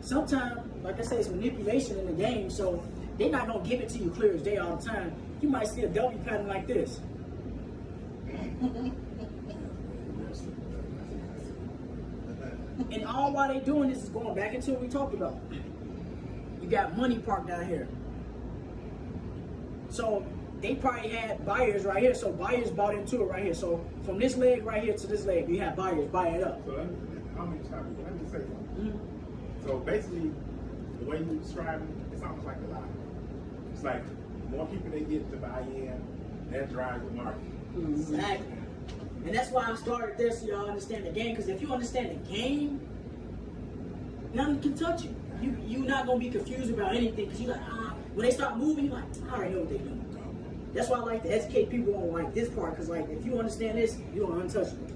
Sometimes, like I say, it's manipulation in the game, so they're not gonna give it to you clear as day all the time. You might see a W pattern like this. And all while they doing this is going back into what we talked about. You got money parked down here. So they probably had buyers right here, so buyers bought into it right here. So from this leg right here to this leg, you have buyers buy it up. So let me say something. So basically, the way you describe it, it's almost like a lie. It's like the more people they get to buy in, that drives the market. Exactly. And that's why I started this, so y'all understand the game. Because if you understand the game, nothing can touch you. You're not going to be confused about anything. Because you're like, when they start moving, you're like, I already know what they're doing. That's why I like to educate people on like this part. Because like, if you understand this, you're untouchable.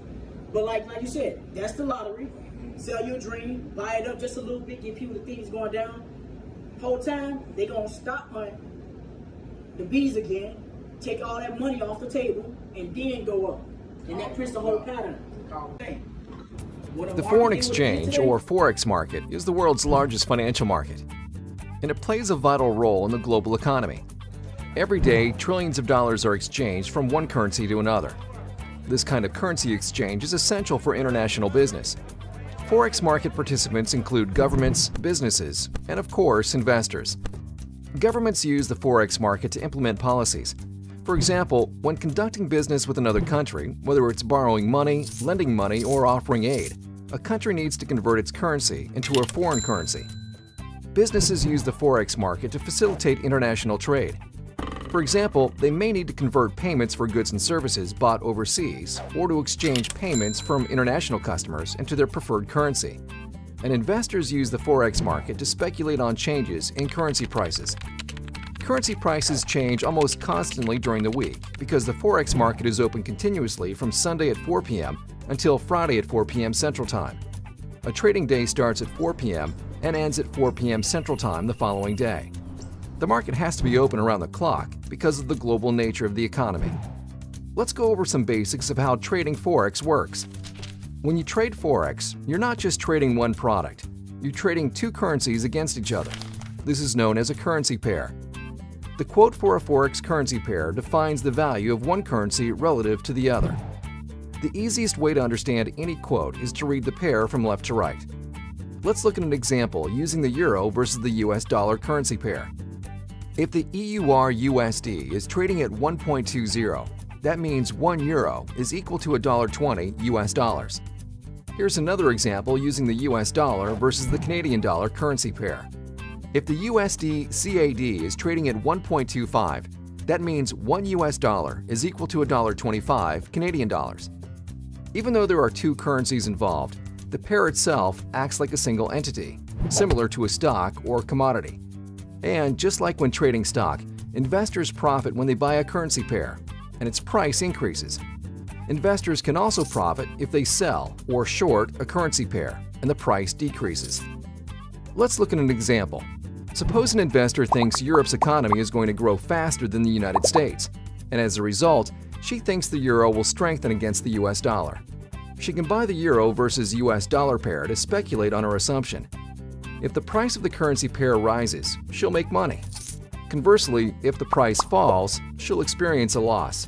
But like you said, that's the lottery. Sell your dream, buy it up just a little bit, give people the things going down. Whole time, they're going to stop on the B's again, take all that money off the table, and then go up. And that prints the whole pattern. The foreign exchange, or Forex market, is the world's largest financial market, and it plays a vital role in the global economy. Every day, trillions of dollars are exchanged from one currency to another. This kind of currency exchange is essential for international business. Forex market participants include governments, businesses, and of course, investors. Governments use the Forex market to implement policies. For example, when conducting business with another country, whether it's borrowing money, lending money, or offering aid, a country needs to convert its currency into a foreign currency. Businesses use the Forex market to facilitate international trade. For example, they may need to convert payments for goods and services bought overseas or to exchange payments from international customers into their preferred currency. And investors use the Forex market to speculate on changes in currency prices. Currency prices change almost constantly during the week because the Forex market is open continuously from Sunday at 4 p.m. until Friday at 4 p.m. Central Time. A trading day starts at 4 p.m. and ends at 4 p.m. Central Time the following day. The market has to be open around the clock because of the global nature of the economy. Let's go over some basics of how trading Forex works. When you trade Forex, you're not just trading one product. You're trading two currencies against each other. This is known as a currency pair. The quote for a Forex currency pair defines the value of one currency relative to the other. The easiest way to understand any quote is to read the pair from left to right. Let's look at an example using the euro versus the US dollar currency pair. If the EUR-USD is trading at 1.20, that means 1 euro is equal to $1.20 US dollars. Here's another example using the US dollar versus the Canadian dollar currency pair. If the USD-CAD is trading at 1.25, that means 1 US dollar is equal to $1.25 Canadian dollars. Even though there are two currencies involved, the pair itself acts like a single entity, similar to a stock or commodity. And just like when trading stock, investors profit when they buy a currency pair, and its price increases. Investors can also profit if they sell or short a currency pair, and the price decreases. Let's look at an example. Suppose an investor thinks Europe's economy is going to grow faster than the United States, and as a result, she thinks the euro will strengthen against the US dollar. She can buy the euro versus US dollar pair to speculate on her assumption. If the price of the currency pair rises, she'll make money. Conversely, if the price falls, she'll experience a loss.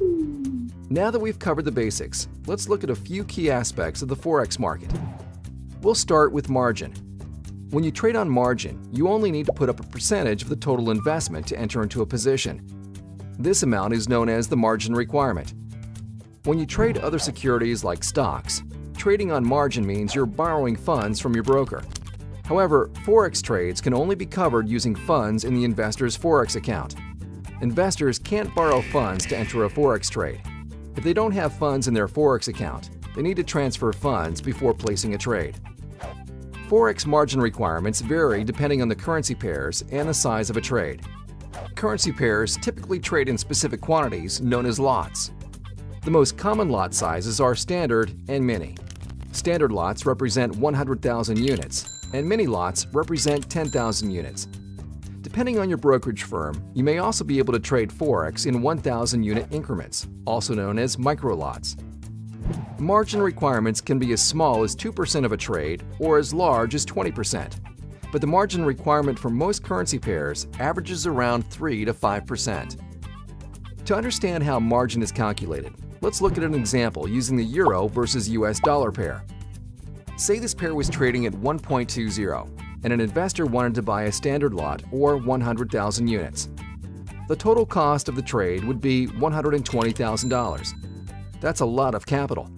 Now that we've covered the basics, let's look at a few key aspects of the Forex market. We'll start with margin. When you trade on margin, you only need to put up a percentage of the total investment to enter into a position. This amount is known as the margin requirement. When you trade other securities like stocks, trading on margin means you're borrowing funds from your broker. However, Forex trades can only be covered using funds in the investor's Forex account. Investors can't borrow funds to enter a Forex trade. If they don't have funds in their Forex account, they need to transfer funds before placing a trade. Forex margin requirements vary depending on the currency pairs and the size of a trade. Currency pairs typically trade in specific quantities known as lots. The most common lot sizes are standard and mini. Standard lots represent 100,000 units, and mini lots represent 10,000 units. Depending on your brokerage firm, you may also be able to trade Forex in 1,000 unit increments, also known as micro lots. Margin requirements can be as small as 2% of a trade or as large as 20%, but the margin requirement for most currency pairs averages around 3 to 5%. To understand how margin is calculated, let's look at an example using the euro versus US dollar pair. Say this pair was trading at 1.20 and an investor wanted to buy a standard lot or 100,000 units. The total cost of the trade would be $120,000. That's a lot of capital.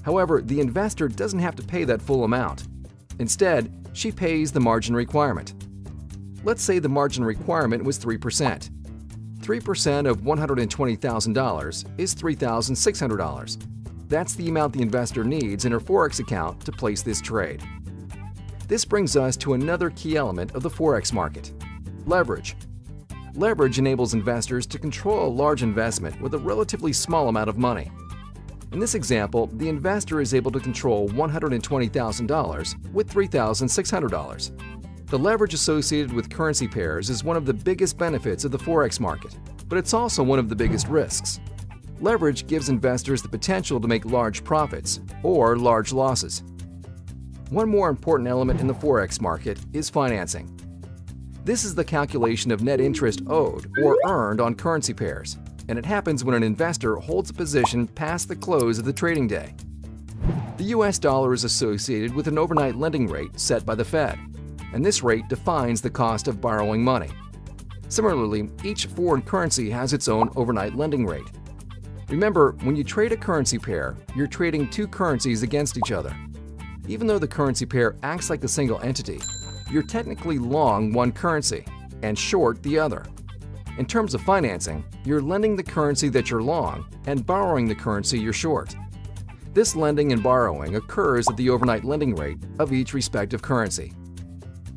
However, the investor doesn't have to pay that full amount. Instead, she pays the margin requirement. Let's say the margin requirement was 3%. 3% of $120,000 is $3,600. That's the amount the investor needs in her Forex account to place this trade. This brings us to another key element of the Forex market: leverage. Leverage enables investors to control a large investment with a relatively small amount of money. In this example, the investor is able to control $120,000 with $3,600. The leverage associated with currency pairs is one of the biggest benefits of the Forex market, but it's also one of the biggest risks. Leverage gives investors the potential to make large profits or large losses. One more important element in the Forex market is financing. This is the calculation of net interest owed or earned on currency pairs, and it happens when an investor holds a position past the close of the trading day. The US dollar is associated with an overnight lending rate set by the Fed, and this rate defines the cost of borrowing money. Similarly, each foreign currency has its own overnight lending rate. Remember, when you trade a currency pair, you're trading two currencies against each other. Even though the currency pair acts like a single entity, you're technically long one currency and short the other. In terms of financing, you're lending the currency that you're long and borrowing the currency you're short. This lending and borrowing occurs at the overnight lending rate of each respective currency.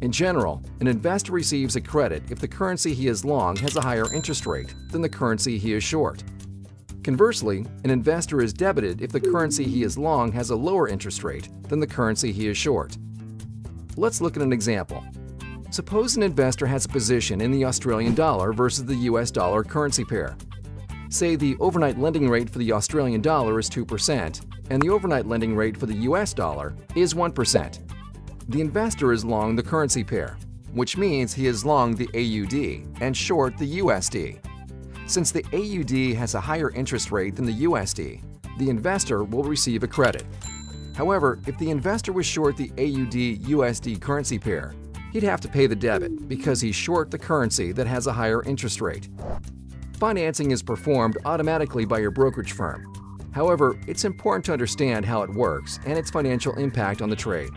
In general, an investor receives a credit if the currency he is long has a higher interest rate than the currency he is short. Conversely, an investor is debited if the currency he is long has a lower interest rate than the currency he is short. Let's look at an example. Suppose an investor has a position in the Australian dollar versus the US dollar currency pair. Say the overnight lending rate for the Australian dollar is 2% and the overnight lending rate for the US dollar is 1%. The investor is long the currency pair, which means he is long the AUD and short the USD. Since the AUD has a higher interest rate than the USD, the investor will receive a credit. However, if the investor was short the AUD-USD currency pair, he'd have to pay the debit because he's short the currency that has a higher interest rate. Financing is performed automatically by your brokerage firm. However, it's important to understand how it works and its financial impact on the trade.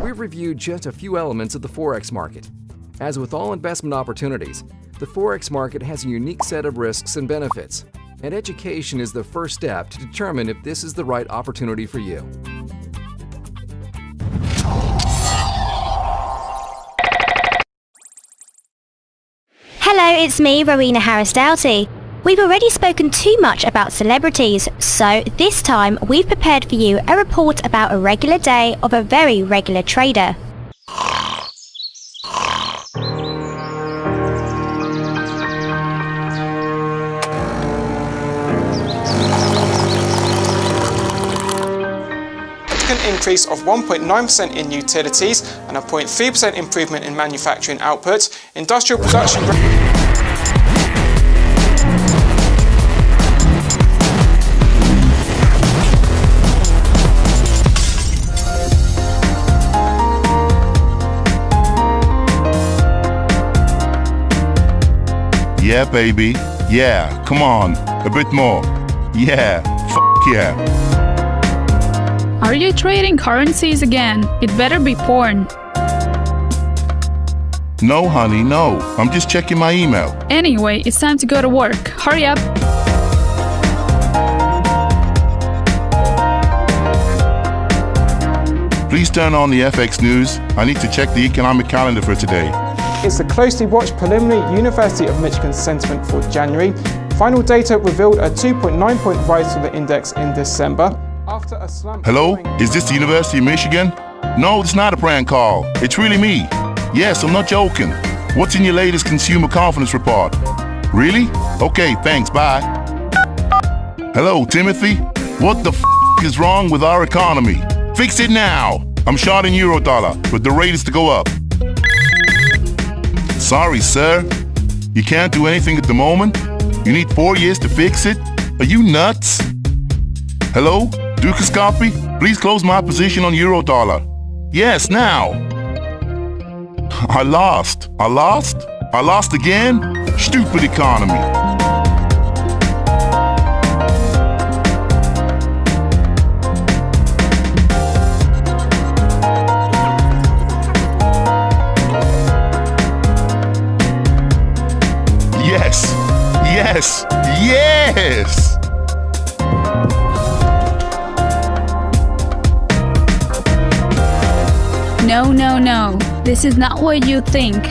We've reviewed just a few elements of the Forex market. As with all investment opportunities, the Forex market has a unique set of risks and benefits, and education is the first step to determine if this is the right opportunity for you. Hello, it's me, Rowena Harris-Doughty. We've already spoken too much about celebrities, so this time we've prepared for you a report about a regular day of a very regular trader. Increase of 1.9% in utilities and a 0.3% improvement in manufacturing output. Industrial production. Yeah, baby. Yeah, come on. A bit more. Yeah, yeah. Are you trading currencies again? It better be porn. No, honey, no. I'm just checking my email. Anyway, it's time to go to work. Hurry up. Please turn on the FX news. I need to check the economic calendar for today. It's the closely watched preliminary University of Michigan sentiment for January. Final data revealed a 2.9-point rise for the index in December. After a slump. Hello? Is this the University of Michigan? No, it's not a prank call. It's really me. Yes, I'm not joking. What's in your latest consumer confidence report? Really? Okay, thanks, bye. Hello, Timothy? What the f*** is wrong with our economy? Fix it now! I'm short in Eurodollar, but the rate is to go up. Sorry, sir. You can't do anything at the moment? You need 4 years to fix it? Are you nuts? Hello? Dukascopy? Please close my position on Eurodollar. Yes, now! I lost. I lost? I lost again? Stupid economy. Yes! Yes! Yes! No, no, no. This is not what you think.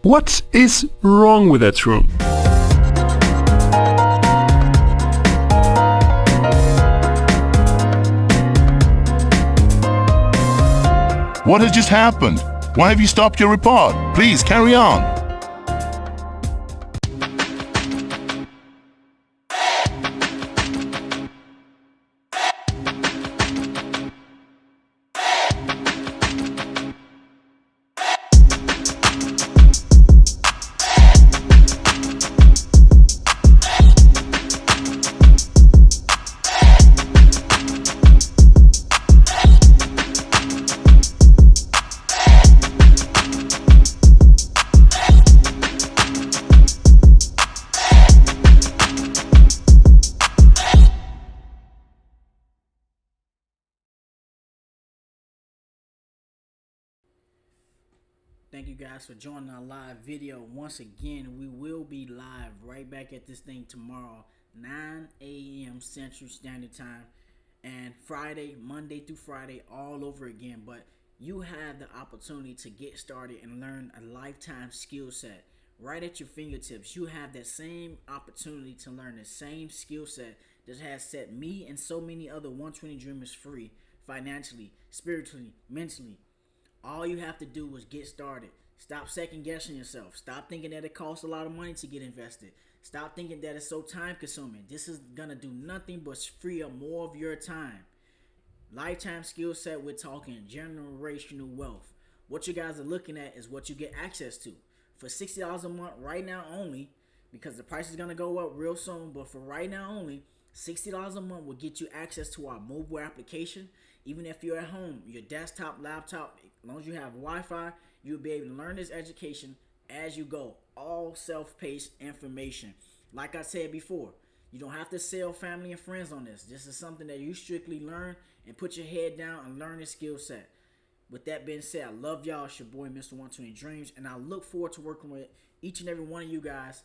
What is wrong with that room? What has just happened? Why have you stopped your report? Please carry on. Thank you guys for joining our live video. Once again, we will be live right back at this thing tomorrow, 9 a.m. Central Standard Time, and Friday, Monday through Friday, all over again. But you have the opportunity to get started and learn a lifetime skill set right at your fingertips. You have that same opportunity to learn the same skill set that has set me and so many other 120 dreamers free financially, spiritually, mentally. All you have to do is get started. Stop second guessing yourself. Stop thinking that it costs a lot of money to get invested. Stop thinking that it's so time consuming. This is gonna do nothing but free up more of your time. Lifetime skill set, we're talking generational wealth. What you guys are looking at is what you get access to. For $60 a month right now only, because the price is gonna go up real soon, but for right now only, $60 a month will get you access to our mobile application. Even if you're at home, your desktop, laptop, as long as you have Wi-Fi, you'll be able to learn this education as you go. All self-paced information. Like I said before, you don't have to sell family and friends on this. This is something that you strictly learn and put your head down and learn this skill set. With that being said, I love y'all. It's your boy, Mr. 120 Dreams, and I look forward to working with each and every one of you guys